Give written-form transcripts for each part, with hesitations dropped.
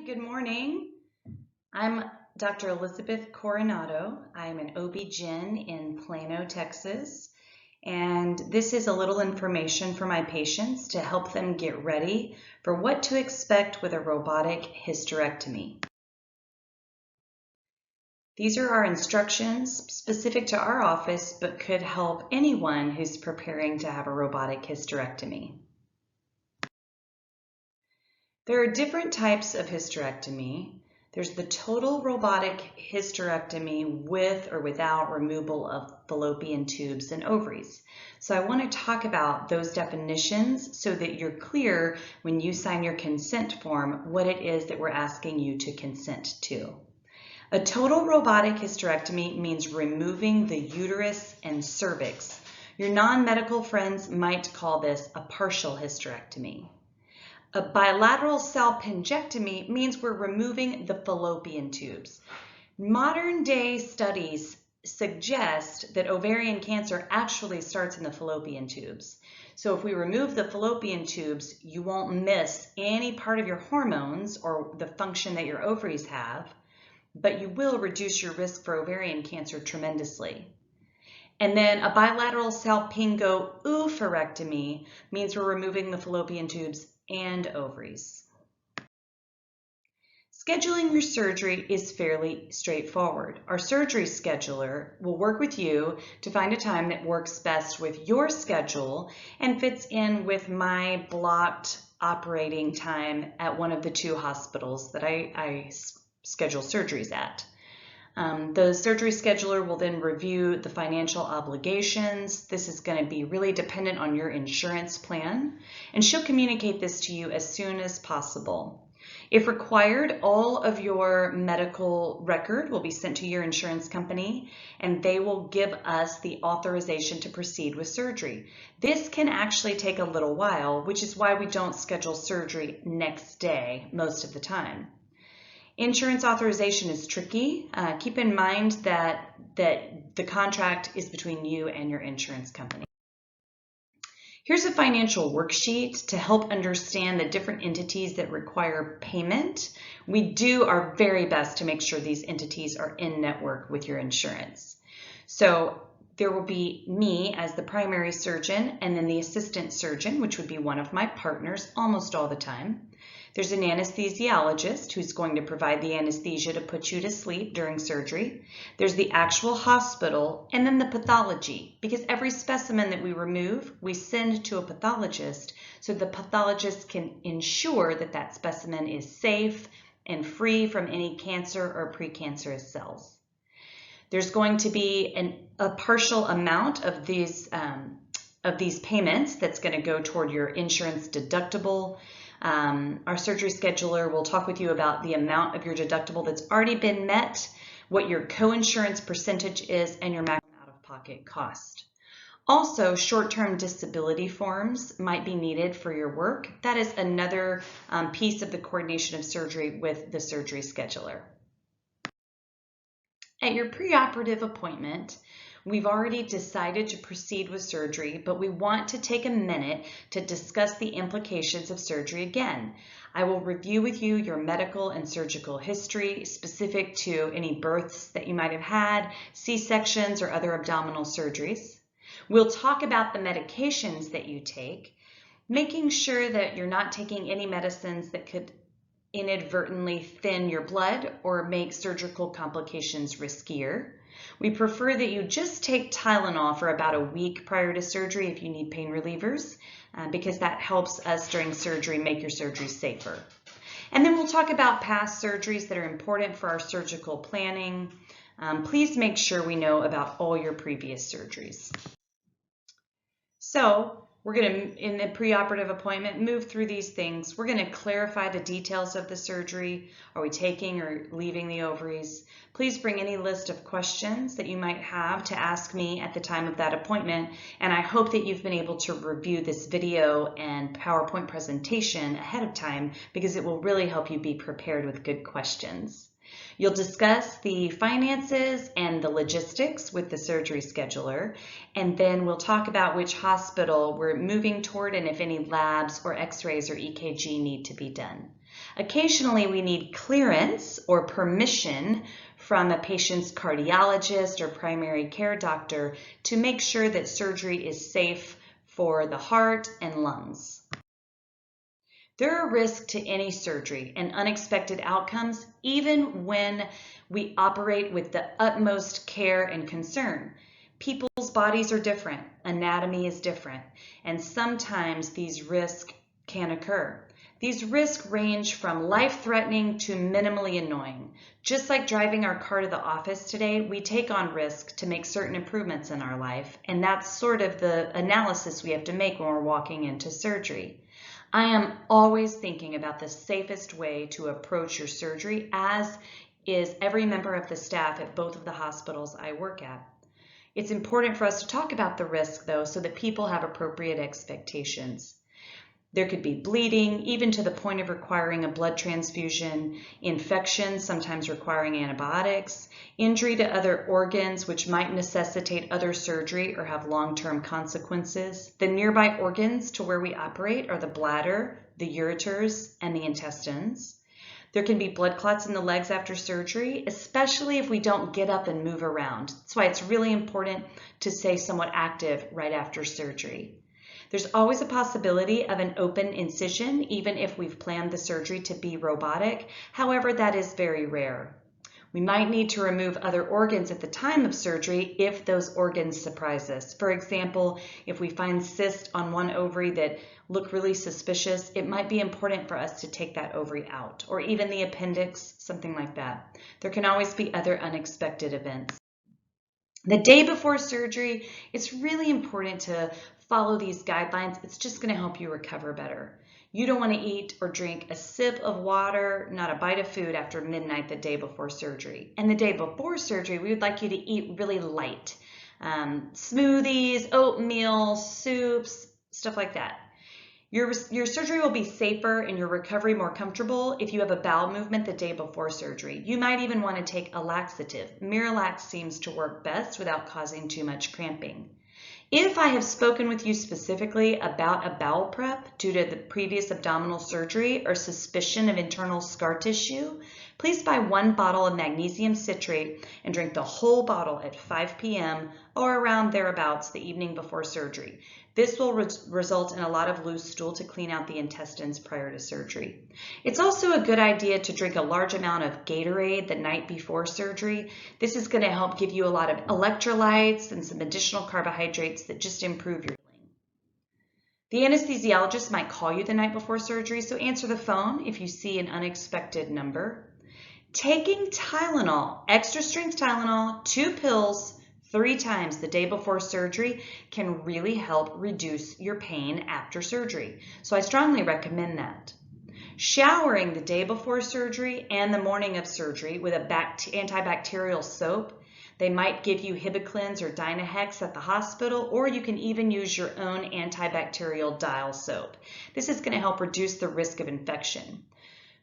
good morning. I'm Dr. Elizabeth Coronado. I'm an OB-GYN in Plano, Texas, and this is a little information for my patients to help them get ready for what to expect with a robotic hysterectomy. These are our instructions specific to our office, but could help anyone who's preparing to have a robotic hysterectomy. There are different types of hysterectomy. There's the total robotic hysterectomy with or without removal of fallopian tubes and ovaries. So I want to talk about those definitions so that you're clear when you sign your consent form what it is that we're asking you to consent to. A total robotic hysterectomy means removing the uterus and cervix. Your non-medical friends might call this a partial hysterectomy. A bilateral salpingectomy means we're removing the fallopian tubes. Modern day studies suggest that ovarian cancer actually starts in the fallopian tubes. So if we remove the fallopian tubes, you won't miss any part of your hormones or the function that your ovaries have, but you will reduce your risk for ovarian cancer tremendously. And then a bilateral salpingo-oophorectomy means we're removing the fallopian tubes and ovaries. Scheduling your surgery is fairly straightforward. Our surgery scheduler will work with you to find a time that works best with your schedule and fits in with my blocked operating time at one of the two hospitals that I schedule surgeries at. The surgery scheduler will then review the financial obligations. This is going to be really dependent on your insurance plan, and she'll communicate this to you as soon as possible. If required, all of your medical record will be sent to your insurance company, and they will give us the authorization to proceed with surgery. This can actually take a little while, which is why we don't schedule surgery next day most of the time. Insurance authorization is tricky. Keep in mind that the contract is between you and your insurance company. Here's a financial worksheet to help understand the different entities that require payment. We do our very best to make sure these entities are in network with your insurance. So there will be me as the primary surgeon and then the assistant surgeon, which would be one of my partners almost all the time. There's an anesthesiologist who's going to provide the anesthesia to put you to sleep during surgery. There's the actual hospital, and then the pathology, because every specimen that we remove, we send to a pathologist so the pathologist can ensure that that specimen is safe and free from any cancer or precancerous cells. There's going to be a partial amount of these payments that's going to go toward your insurance deductible. Our surgery scheduler will talk with you about the amount of your deductible that's already been met, what your co-insurance percentage is, and your maximum out-of-pocket cost. Also, short-term disability forms might be needed for your work. That is another piece of the coordination of surgery with the surgery scheduler. At your preoperative appointment, we've already decided to proceed with surgery, but we want to take a minute to discuss the implications of surgery again. I will review with you your medical and surgical history specific to any births that you might have had, C-sections, or other abdominal surgeries. We'll talk about the medications that you take, making sure that you're not taking any medicines that could inadvertently thin your blood or make surgical complications riskier. We prefer that you just take Tylenol for about a week prior to surgery if you need pain relievers, because that helps us during surgery make your surgery safer. And then we'll talk about past surgeries that are important for our surgical planning. Please make sure we know about all your previous surgeries. So we're going to, in the preoperative appointment, move through these things. We're going to clarify the details of the surgery. Are we taking or leaving the ovaries? Please bring any list of questions that you might have to ask me at the time of that appointment. And I hope that you've been able to review this video and PowerPoint presentation ahead of time, because it will really help you be prepared with good questions. You'll discuss the finances and the logistics with the surgery scheduler, and then we'll talk about which hospital we're moving toward and if any labs or x-rays or EKG need to be done. Occasionally, we need clearance or permission from a patient's cardiologist or primary care doctor to make sure that surgery is safe for the heart and lungs. There are risks to any surgery and unexpected outcomes, even when we operate with the utmost care and concern. People's bodies are different, anatomy is different, and sometimes these risks can occur. These risks range from life-threatening to minimally annoying. Just like driving our car to the office today, we take on risk to make certain improvements in our life, and that's sort of the analysis we have to make when we're walking into surgery. I am always thinking about the safest way to approach your surgery, as is every member of the staff at both of the hospitals I work at. It's important for us to talk about the risk, though, so that people have appropriate expectations. There could be bleeding, even to the point of requiring a blood transfusion, infection, sometimes requiring antibiotics, injury to other organs, which might necessitate other surgery or have long-term consequences. The nearby organs to where we operate are the bladder, the ureters, and the intestines. There can be blood clots in the legs after surgery, especially if we don't get up and move around. That's why it's really important to stay somewhat active right after surgery. There's always a possibility of an open incision, even if we've planned the surgery to be robotic. However, that is very rare. We might need to remove other organs at the time of surgery if those organs surprise us. For example, if we find cysts on one ovary that look really suspicious, it might be important for us to take that ovary out, or even the appendix, something like that. There can always be other unexpected events. The day before surgery, it's really important to follow these guidelines. It's just going to help you recover better. You don't want to eat or drink a sip of water, not a bite of food after midnight the day before surgery. And the day before surgery, we would like you to eat really light. Smoothies, oatmeal, soups, stuff like that. Your surgery will be safer and your recovery more comfortable if you have a bowel movement the day before surgery. You might even want to take a laxative. Miralax seems to work best without causing too much cramping. If I have spoken with you specifically about a bowel prep due to the previous abdominal surgery or suspicion of internal scar tissue, please buy 1 bottle of magnesium citrate and drink the whole bottle at 5 p.m. or around thereabouts the evening before surgery. This will result in a lot of loose stool to clean out the intestines prior to surgery. It's also a good idea to drink a large amount of Gatorade the night before surgery. This is going to help give you a lot of electrolytes and some additional carbohydrates that just improve your healing. The anesthesiologist might call you the night before surgery, so answer the phone if you see an unexpected number. Taking Tylenol, extra strength Tylenol, 2 pills, 3 times the day before surgery can really help reduce your pain after surgery. So I strongly recommend that. Showering the day before surgery and the morning of surgery with an antibacterial soap. They might give you Hibiclens or Dynahex at the hospital, or you can even use your own antibacterial Dial soap. This is going to help reduce the risk of infection.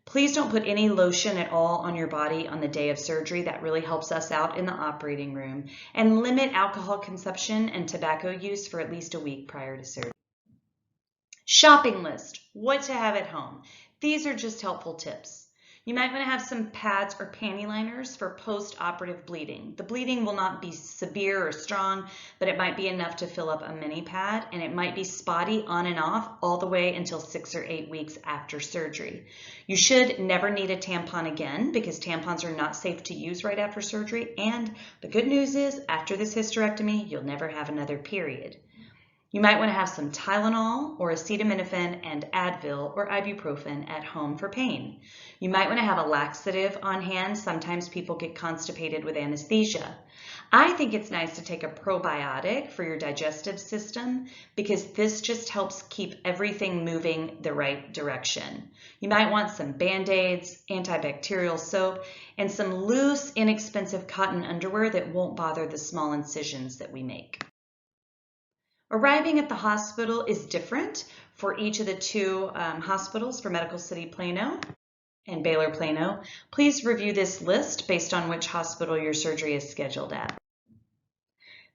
Please don't put any lotion at all on your body on the day of surgery. That really helps us out in the operating room. And limit alcohol consumption and tobacco use for at least a week prior to surgery. Shopping list, what to have at home. These are just helpful tips. You might want to have some pads or panty liners for post-operative bleeding. The bleeding will not be severe or strong, but it might be enough to fill up a mini pad, and it might be spotty on and off all the way until 6 or 8 weeks after surgery. You should never need a tampon again because tampons are not safe to use right after surgery, and the good news is after this hysterectomy, you'll never have another period. You might want to have some Tylenol or acetaminophen and Advil or ibuprofen at home for pain. You might want to have a laxative on hand. Sometimes people get constipated with anesthesia. I think it's nice to take a probiotic for your digestive system because this just helps keep everything moving the right direction. You might want some Band-Aids, antibacterial soap, and some loose, inexpensive cotton underwear that won't bother the small incisions that we make. Arriving at the hospital is different for each of the 2 hospitals for Medical City Plano and Baylor Plano. Please review this list based on which hospital your surgery is scheduled at.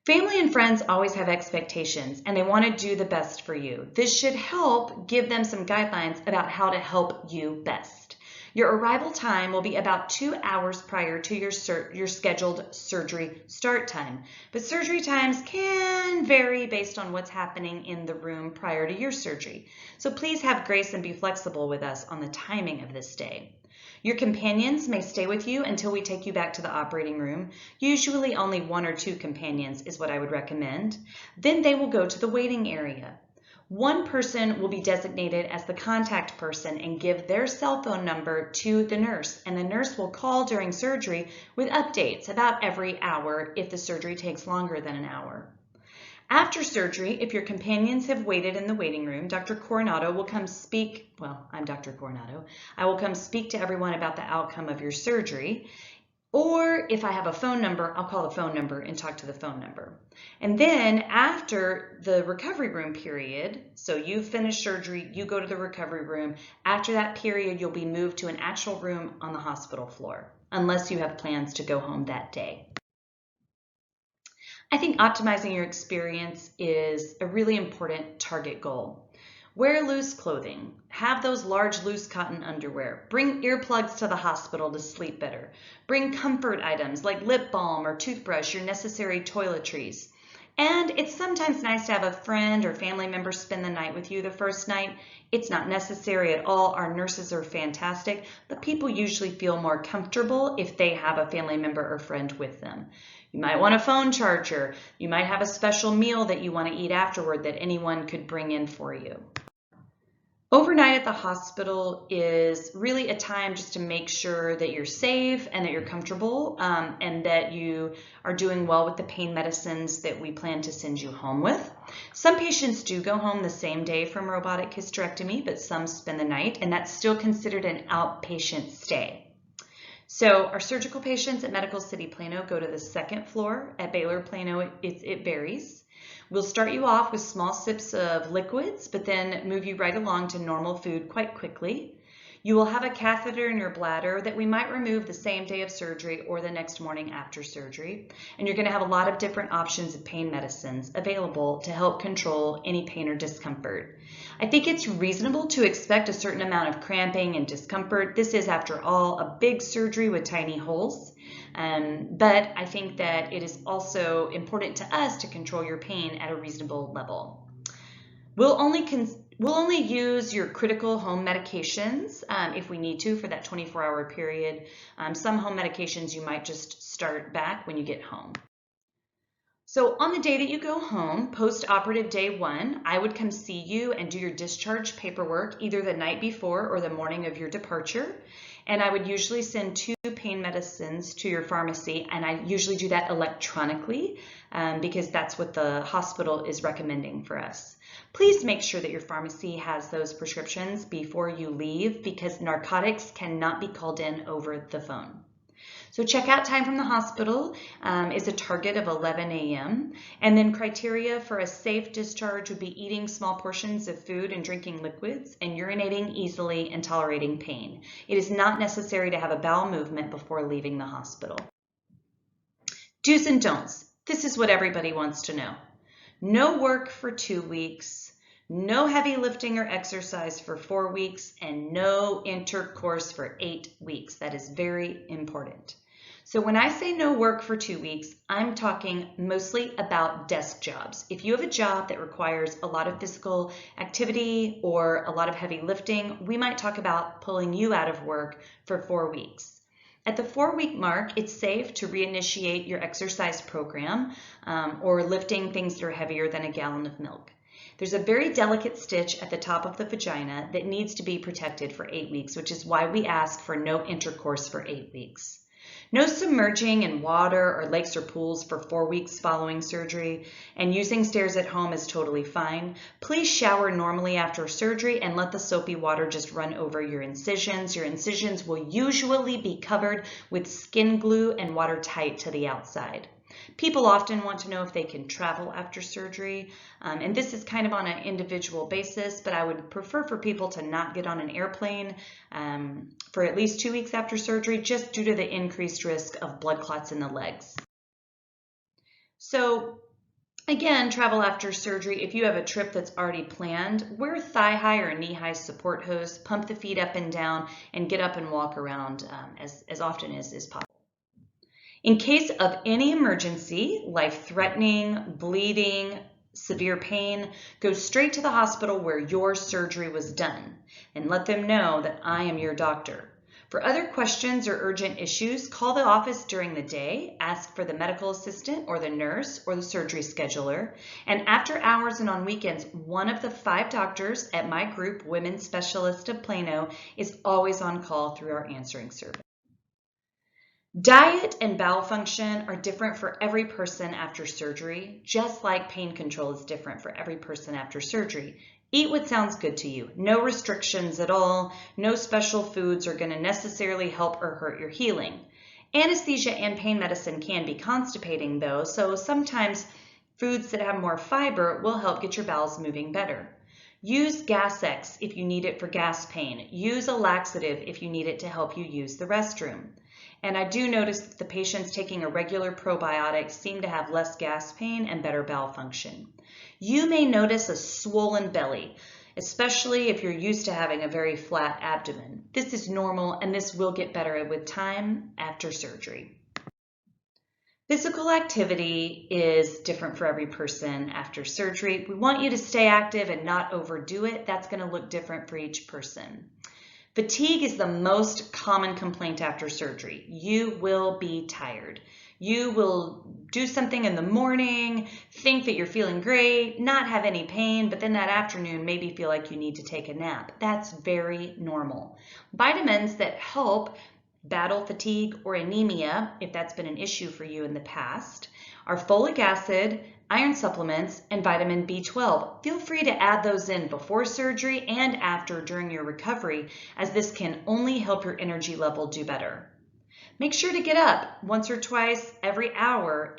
Family and friends always have expectations and they want to do the best for you. This should help give them some guidelines about how to help you best. Your arrival time will be about 2 hours prior to your scheduled surgery start time, but surgery times can vary based on what's happening in the room prior to your surgery. So please have grace and be flexible with us on the timing of this day. Your companions may stay with you until we take you back to the operating room. Usually only 1 or 2 companions is what I would recommend. Then they will go to the waiting area. One person will be designated as the contact person and give their cell phone number to the nurse, and the nurse will call during surgery with updates about every hour if the surgery takes longer than an hour. After surgery, if your companions have waited in the waiting room, Dr. Coronado will come speak, well, I'm Dr. Coronado. I will come speak to everyone about the outcome of your surgery. Or if I have a phone number, I'll call the phone number and talk to the phone number. And then after the recovery room period, so you finish surgery, you go to the recovery room. After that period, you'll be moved to an actual room on the hospital floor, unless you have plans to go home that day. I think optimizing your experience is a really important target goal. Wear loose clothing. Have those large loose cotton underwear. Bring earplugs to the hospital to sleep better. Bring comfort items like lip balm or toothbrush, your necessary toiletries. And it's sometimes nice to have a friend or family member spend the night with you the first night. It's not necessary at all. Our nurses are fantastic, but people usually feel more comfortable if they have a family member or friend with them. You might want a phone charger. You might have a special meal that you want to eat afterward that anyone could bring in for you. Overnight at the hospital is really a time just to make sure that you're safe and that you're comfortable and that you are doing well with the pain medicines that we plan to send you home with. Some patients do go home the same day from robotic hysterectomy, but some spend the night, and that's still considered an outpatient stay. So our surgical patients at Medical City Plano go to the 2nd floor. At BAYLOR Plano, it varies. We'll start you off with small sips of liquids, but then move you right along to normal food quite quickly. You will have a catheter in your bladder that we might remove the same day of surgery or the next morning after surgery. And you're going to have a lot of different options of pain medicines available to help control any pain or discomfort. I think it's reasonable to expect a certain amount of cramping and discomfort. This is, after all, a big surgery with tiny holes. But I think that it is also important to us to control your pain at a reasonable level. We'll only use your critical home medications if we need to for that 24-hour period. Some home medications you might just start back when you get home. So on the day that you go home, post-operative day 1, I would come see you and do your discharge paperwork either the night before or the morning of your departure. And I would usually send 2 pain medicines to your pharmacy, and I usually do that electronically because that's what the hospital is recommending for us. Please make sure that your pharmacy has those prescriptions before you leave because narcotics cannot be called in over the phone. So checkout time from the hospital is a target of 11 a.m. And then criteria for a safe discharge would be eating small portions of food and drinking liquids and urinating easily and tolerating pain. It is not necessary to have a bowel movement before leaving the hospital. Do's and don'ts. This is what everybody wants to know. No work for 2 weeks. No heavy lifting or exercise for 4 weeks, and no intercourse for 8 weeks. That is very important. So when I say no work for 2 weeks, I'm talking mostly about desk jobs. If you have a job that requires a lot of physical activity or a lot of heavy lifting, we might talk about pulling you out of work for 4 weeks. At the 4-week mark, it's safe to reinitiate your exercise program or lifting things that are heavier than a gallon of milk. There's a very delicate stitch at the top of the vagina that needs to be protected for 8 weeks, which is why we ask for no intercourse for 8 weeks. No submerging in water or lakes or pools for 4 weeks following surgery, and using stairs at home is totally fine. Please shower normally after surgery and let the soapy water just run over your incisions. Your incisions will usually be covered with skin glue and watertight to the outside. People often want to know if they can travel after surgery, and this is kind of on an individual basis, but I would prefer for people to not get on an airplane for at least 2 weeks after surgery, just due to the increased risk of blood clots in the legs. So Again, travel after surgery. If you have a trip that's already planned, wear thigh-high or knee-high support hose, pump the feet up and down, and get up and walk around as often as is possible. In case of any emergency, life-threatening, bleeding, severe pain, go straight to the hospital where your surgery was done and let them know that I am your doctor. For other questions or urgent issues, call the office during the day, ask for the medical assistant or the nurse or the surgery scheduler, and after hours and on weekends, one of the 5 doctors at my group, Women's Specialist of Plano, is always on call through our answering service. Diet and bowel function are different for every person after surgery, just like pain control is different for every person after surgery. Eat what sounds good to you. No restrictions at all. No special foods are going to necessarily help or hurt your healing. Anesthesia and pain medicine can be constipating though, so sometimes foods that have more fiber will help get your bowels moving better. Use Gas-X if you need it for gas pain. Use a laxative if you need it to help you use the restroom. And I do notice that the patients taking a regular probiotic seem to have less gas pain and better bowel function. You may notice a swollen belly, especially if you're used to having a very flat abdomen. This is normal and this will get better with time after surgery. Physical activity is different for every person after surgery. We want you to stay active and not overdo it. That's going to look different for each person. Fatigue is the most common complaint after surgery. You will be tired. You will do something in the morning, think that you're feeling great, not have any pain, but then that afternoon maybe feel like you need to take a nap. That's very normal. Vitamins that help battle fatigue or anemia, if that's been an issue for you in the past, are folic acid, iron supplements, and vitamin B12. Feel free to add those in before surgery and after during your recovery, as this can only help your energy level do better. Make sure to get up once or twice every hour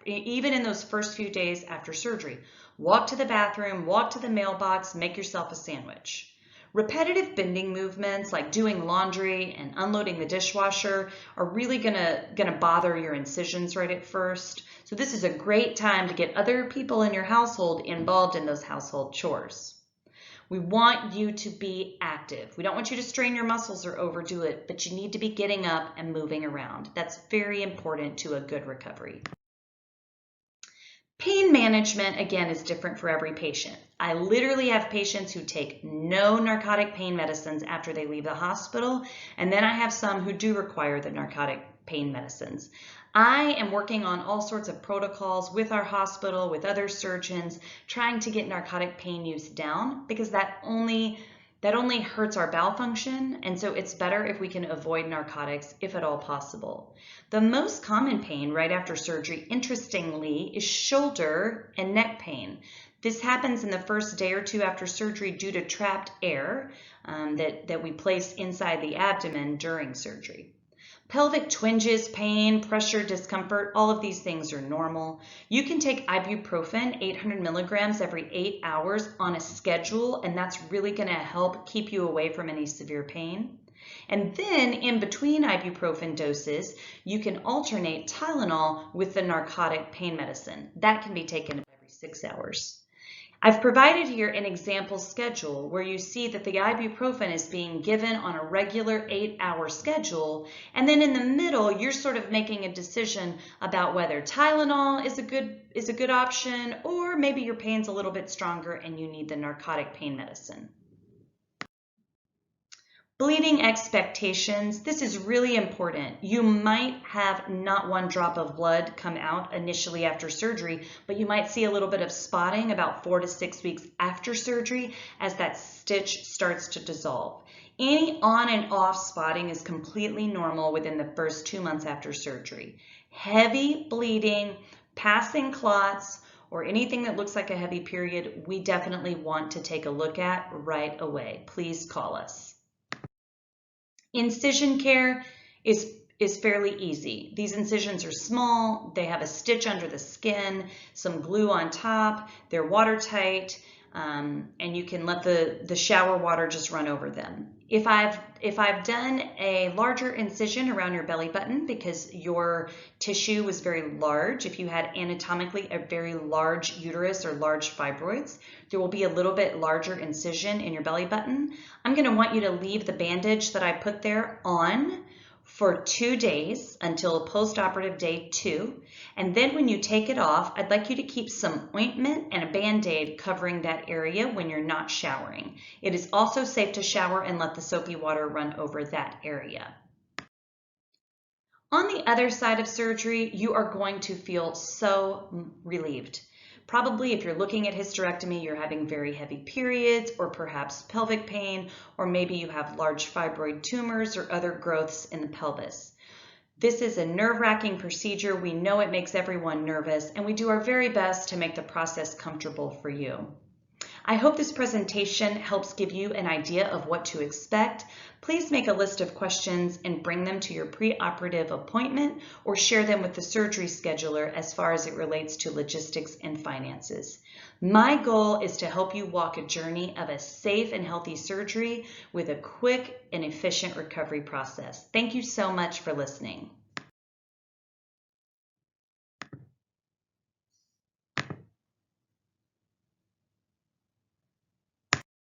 even in those first few days after surgery. Walk to the bathroom, walk to the mailbox, make yourself a sandwich. Repetitive bending movements like doing laundry and unloading the dishwasher are really gonna bother your incisions right at first. So this is a great time to get other people in your household involved in those household chores. We want you to be active. We don't want you to strain your muscles or overdo it, but you need to be getting up and moving around. That's very important to a good recovery. Pain management, again, is different for every patient. I literally have patients who take no narcotic pain medicines after they leave the hospital, and then I have some who do require the narcotic pain medicines. I am working on all sorts of protocols with our hospital, with other surgeons, trying to get narcotic pain use down because that only hurts our bowel function, and so it's better if we can avoid narcotics if at all possible. The most common pain right after surgery, interestingly, is shoulder and neck pain. This happens in the first day or two after surgery due to trapped air that we place inside the abdomen during surgery. Pelvic twinges, pain, pressure, discomfort, all of these things are normal. You can take ibuprofen, 800 milligrams every 8 hours on a schedule, and that's really going to help keep you away from any severe pain. And then in between ibuprofen doses, you can alternate Tylenol with the narcotic pain medicine. That can be taken every 6 hours. I've provided here an example schedule where you see that the ibuprofen is being given on a regular 8-hour schedule, and then in the middle you're sort of making a decision about whether Tylenol is a good option, or maybe your pain's a little bit stronger and you need the narcotic pain medicine. Bleeding expectations, this is really important. You might have not one drop of blood come out initially after surgery, but you might see a little bit of spotting about 4 to 6 weeks after surgery as that stitch starts to dissolve. Any on and off spotting is completely normal within the first 2 months after surgery. Heavy bleeding, passing clots, or anything that looks like a heavy period, we definitely want to take a look at right away. Please call us. Incision care is fairly easy. These incisions are small, they have a stitch under the skin, some glue on top, they're watertight. and you can let the shower water just run over them. If I've done a larger incision around your belly button because your tissue was very large, if you had anatomically a very large uterus or large fibroids, there will be a little bit larger incision in your belly button. I'm going to want you to leave the bandage that I put there on for 2 days until postoperative day 2. And then when you take it off, I'd like you to keep some ointment and a Band-Aid covering that area when you're not showering. It is also safe to shower and let the soapy water run over that area. On the other side of surgery, you are going to feel so relieved. Probably if you're looking at hysterectomy, you're having very heavy periods or perhaps pelvic pain, or maybe you have large fibroid tumors or other growths in the pelvis. This is a nerve-wracking procedure. We know it makes everyone nervous, and we do our very best to make the process comfortable for you. I hope this presentation helps give you an idea of what to expect. Please make a list of questions and bring them to your preoperative appointment or share them with the surgery scheduler as far as it relates to logistics and finances. My goal is to help you walk a journey of a safe and healthy surgery with a quick and efficient recovery process. Thank you so much for listening.